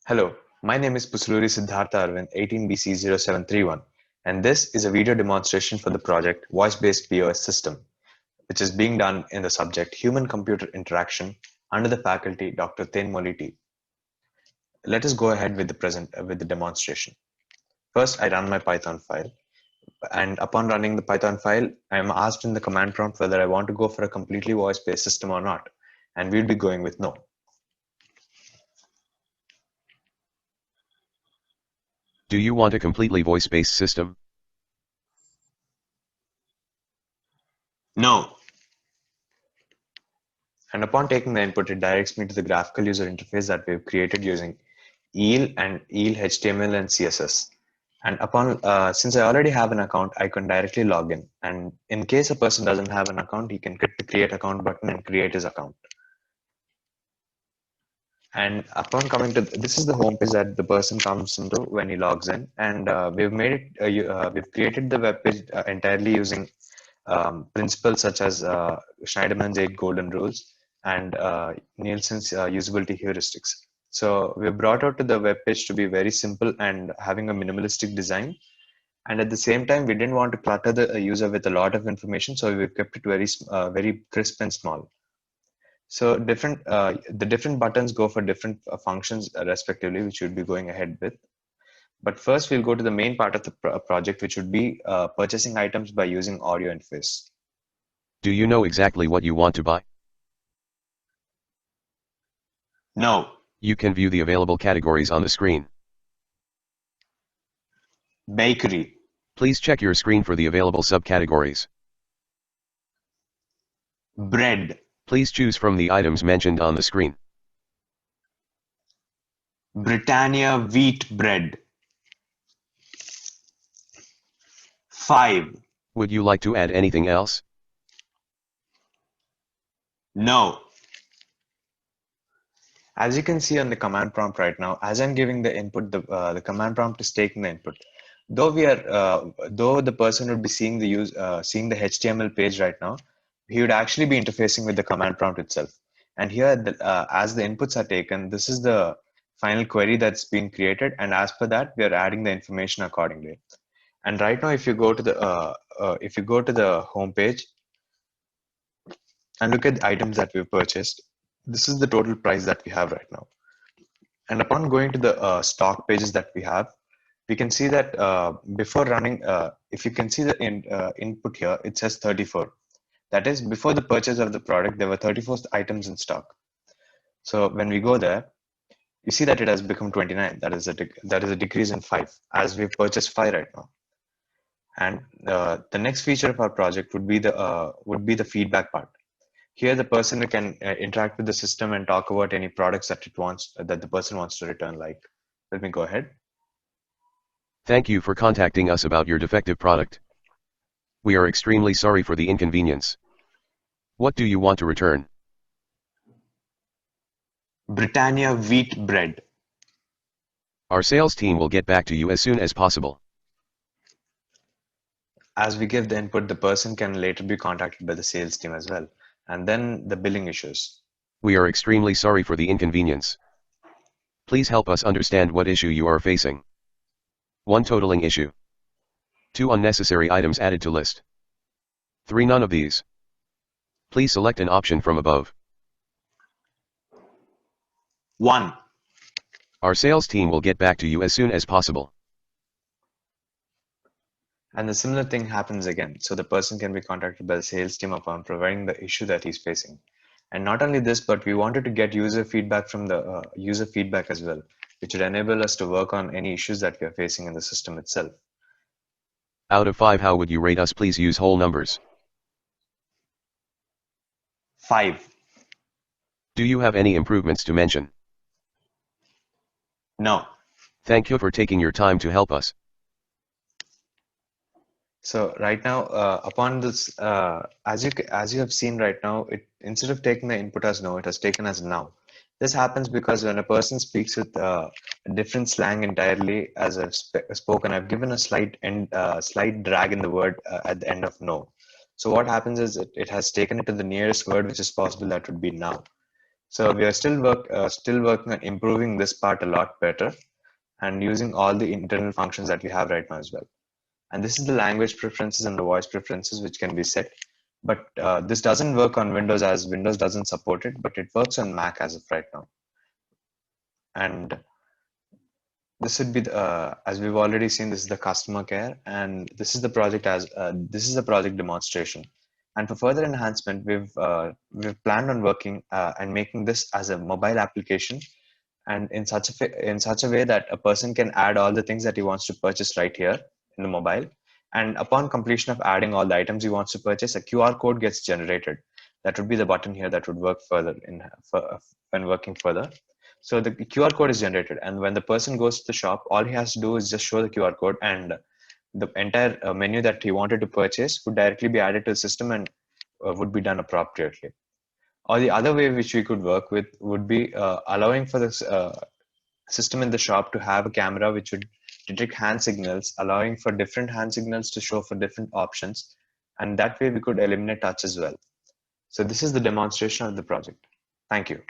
Hello, my name is Pusuluri Siddhartha Arvind, 18BC0731, and this is a video demonstration for the project Voice-Based POS System, which is being done in the subject Human-Computer Interaction under the faculty Dr. Tenmoli T. Let us go ahead with the demonstration. First, I run my Python file, and upon running the Python file, I am asked in the command prompt whether I want to go for a completely voice-based system or not, and we'll be going with no. Do you want a completely voice-based system? No. And upon taking the input, it directs me to the graphical user interface that we've created using EEL and EEL HTML and CSS. And since I already have an account, I can directly log in. And in case a person doesn't have an account, he can click the create account button and create his account. And upon coming to this is the home page that the person comes into when he logs in. And we've created the web page entirely using principles such as Schneiderman's 8 golden rules and Nielsen's usability heuristics. So we brought out to the web page to be very simple and having a minimalistic design. And at the same time, we didn't want to clutter the user with a lot of information, so we kept it very crisp and small. So the different buttons go for different functions respectively, which we'll be going ahead with. But first, we'll go to the main part of the project, which would be purchasing items by using audio interface. Do you know exactly what you want to buy? No. You can view the available categories on the screen. Bakery. Please check your screen for the available subcategories. Bread. Please choose from the items mentioned on the screen. Britannia wheat bread. 5. Would you like to add anything else? No. As you can see on the command prompt right now, as I'm giving the input, the command prompt is taking the input. Though the person would be seeing the HTML page right now, he would actually be interfacing with the command prompt itself. And here, as the inputs are taken, this is the final query that's been created, and as per that, we are adding the information accordingly. And right now, if you go to the home page and look at the items that we've purchased, this is the total price that we have right now. And upon going to the stock pages that we have, we can see that before running, if you can see the input here, it says 34. That is, before the purchase of the product, there were 34 items in stock. So when we go there, you see that it has become 29. That is a decrease in 5, as we've purchased 5 right now. And the next feature of our project would be the feedback part. Here, the person can interact with the system and talk about any products that the person wants to return. Like, let me go ahead. Thank you for contacting us about your defective product. We are extremely sorry for the inconvenience. What do you want to return? Britannia wheat bread. Our sales team will get back to you as soon as possible. As we give the input, the person can later be contacted by the sales team as well. And then the billing issues. We are extremely sorry for the inconvenience. Please help us understand what issue you are facing. 1. Totaling issue. 2. Unnecessary items added to list. 3. None of these. Please select an option from above. 1. Our sales team will get back to you as soon as possible. And the similar thing happens again. So the person can be contacted by the sales team upon providing the issue that he's facing. And not only this, but we wanted to get user feedback from the user feedback as well, which would enable us to work on any issues that we are facing in the system itself. Out of 5, how would you rate us? Please use whole numbers. 5. Do you have any improvements to mention? No. Thank you for taking your time to help us. So right now, upon this, as you have seen right now, instead of taking the input as no, it has taken as now. This happens because when a person speaks with a different slang entirely, as I've spoken, I've given a slight drag in the word at the end of no. So what happens is it has taken it to the nearest word which is possible, that would be now. So we are still working on improving this part a lot better and using all the internal functions that we have right now as well. And this is the language preferences and the voice preferences which can be set. But this doesn't work on Windows, as Windows doesn't support it, but it works on Mac as of right now. And this would be the, as we've already seen, this is the customer care, and this is the project this is the project demonstration. And for further enhancement, we've planned on working and making this as a mobile application, and in such a way that a person can add all the things that he wants to purchase right here in the mobile. And upon completion of adding all the items he wants to purchase, a QR code gets generated. That would be the button here that would work further when working further. So the QR code is generated, and when the person goes to the shop, all he has to do is just show the QR code, and the entire menu that he wanted to purchase would directly be added to the system and would be done appropriately. Or the other way which we could work with would be allowing for this system in the shop to have a camera which would detect hand signals, allowing for different hand signals to show for different options. And that way we could eliminate touch as well. So this is the demonstration of the project. Thank you.